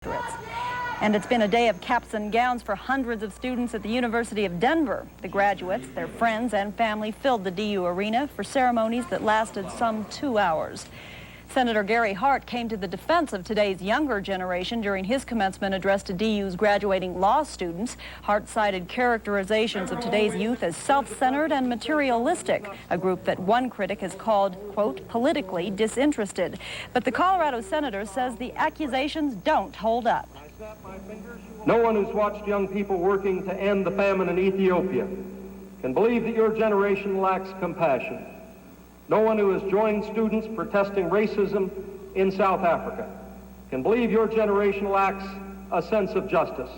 And it's been a day of caps and gowns for hundreds of students at the University of Denver. The graduates, their friends, and family filled the DU Arena for ceremonies that lasted some 2 hours. Senator Gary Hart came to the defense of today's younger generation during his commencement address to DU's graduating law students. Hart cited characterizations of today's youth as self-centered and materialistic, a group that one critic has called, quote, politically disinterested. But the Colorado senator says the accusations don't hold up. No one who's watched young people working to end the famine in Ethiopia can believe that your generation lacks compassion. No one who has joined students protesting racism in South Africa can believe your generation lacks a sense of justice.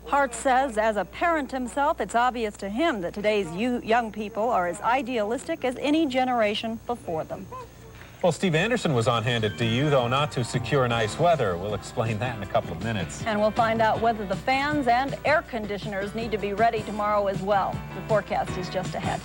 Hart says, as a parent himself, it's obvious to him that today's young people are as idealistic as any generation before them. Well, Steve Anderson was on hand at DU, though not to secure nice weather. We'll explain that in a couple of minutes. And we'll find out whether the fans and air conditioners need to be ready tomorrow as well. The forecast is just ahead.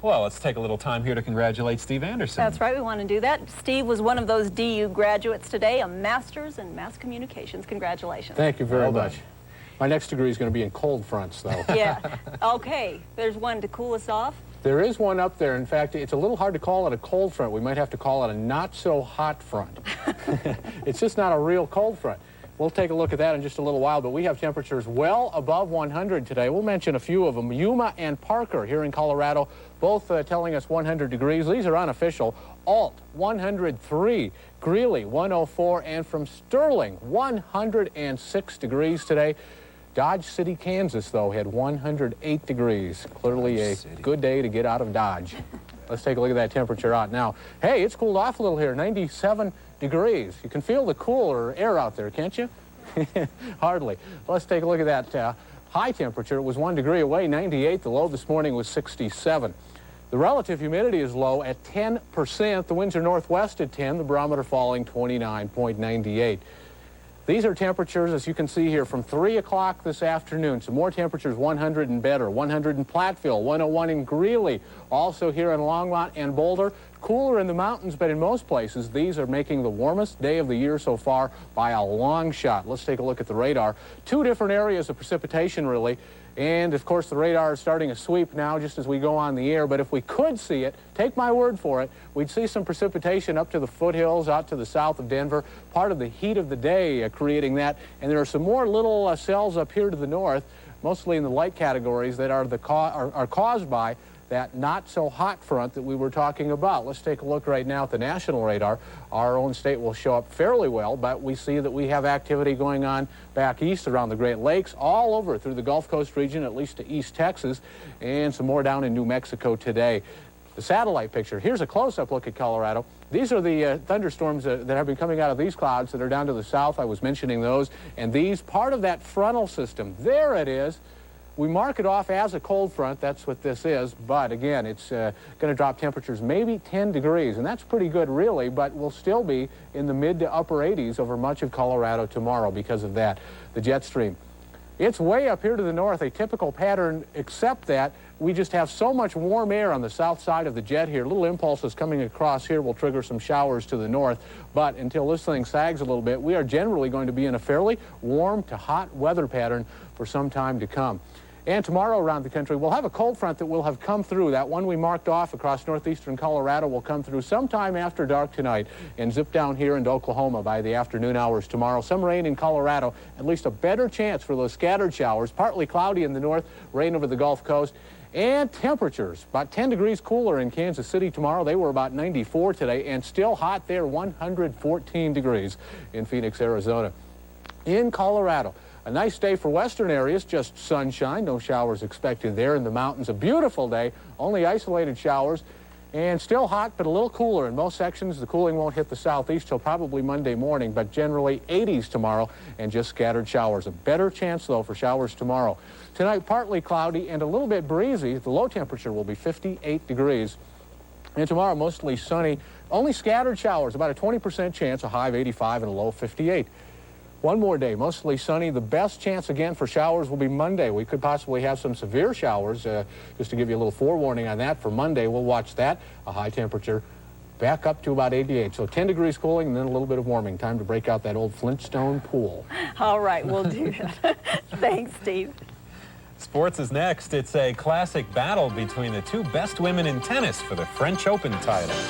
Well, let's take a little time here to congratulate Steve Anderson. That's right, we want to do that. Steve was one of those DU graduates today, a master's in mass communications. Congratulations. Thank you very much. My next degree is going to be in cold fronts, though. Yeah. Okay, there's one to cool us off. There is one up there. In fact, it's a little hard to call it a cold front. We might have to call it a not-so-hot front. It's just not a real cold front. We'll take a look at that in just a little while, but we have temperatures well above 100 today. We'll mention a few of them. Yuma and Parker here in Colorado, both telling us 100 degrees. These are unofficial. Alt, 103. Greeley, 104. And from Sterling, 106 degrees today. Dodge City, Kansas, though, had 108 degrees. Clearly a good day to get out of Dodge. Let's take a look at that temperature out now. Hey, it's cooled off a little here, 97 degrees. You can feel the cooler air out there, can't you? Hardly. Let's take a look at that high temperature. It was 1 degree away, 98. The low this morning was 67. The relative humidity is low at 10%. The winds are northwest at 10. The barometer falling 29.98. These are temperatures, as you can see here, from 3 o'clock this afternoon. Some more temperatures, 100 and better. 100 in Platteville, 101 in Greeley. Also here in Longmont and Boulder. Cooler in the mountains, but in most places, these are making the warmest day of the year so far by a long shot. Let's take a look at the radar. 2 different areas of precipitation, really. And, of course, the radar is starting a sweep now just as we go on the air. But if we could see it, take my word for it, we'd see some precipitation up to the foothills, out to the south of Denver. Part of the heat of the day creating that. And there are some more little cells up here to the north, mostly in the light categories, that are caused by that not-so-hot front that we were talking about. Let's take a look right now at the national radar. Our own state will show up fairly well, but we see that we have activity going on back east around the Great Lakes, all over through the Gulf Coast region, at least to East Texas, and some more down in New Mexico today. The satellite picture, here's a close-up look at Colorado. These are the thunderstorms that have been coming out of these clouds that are down to the south. I was mentioning those. And these, part of that frontal system, there it is. We mark it off as a cold front. That's what this is. But again, it's going to drop temperatures maybe 10 degrees. And that's pretty good, really. But we'll still be in the mid to upper 80s over much of Colorado tomorrow because of that. The jet stream. It's way up here to the north, a typical pattern, except that we just have so much warm air on the south side of the jet here. Little impulses coming across here will trigger some showers to the north. But until this thing sags a little bit, we are generally going to be in a fairly warm to hot weather pattern for some time to come. And tomorrow around the country, we'll have a cold front that will have come through. That one we marked off across northeastern Colorado will come through sometime after dark tonight and zip down here into Oklahoma by the afternoon hours tomorrow. Some rain in Colorado, at least a better chance for those scattered showers. Partly cloudy in the north, rain over the Gulf Coast. And temperatures, about 10 degrees cooler in Kansas City tomorrow. They were about 94 today, and still hot there, 114 degrees in Phoenix, Arizona. In Colorado, a nice day for western areas, just sunshine, no showers expected there. In the mountains, a beautiful day, only isolated showers, and still hot, but a little cooler in most sections. The cooling won't hit the southeast till probably Monday morning, but generally 80s tomorrow and just scattered showers. A better chance, though, for showers tomorrow. Tonight, partly cloudy and a little bit breezy. The low temperature will be 58 degrees. And tomorrow, mostly sunny, only scattered showers, about a 20% chance, a high of 85 and a low of 58. One more day, mostly sunny. The best chance again for showers will be Monday. We could possibly have some severe showers. Just to give you a little forewarning on that for Monday, we'll watch that. A high temperature back up to about 88. So 10 degrees cooling and then a little bit of warming. Time to break out that old Flintstone pool. All right, we'll do that. Thanks, Steve. Sports is next. It's a classic battle between the two best women in tennis for the French Open title.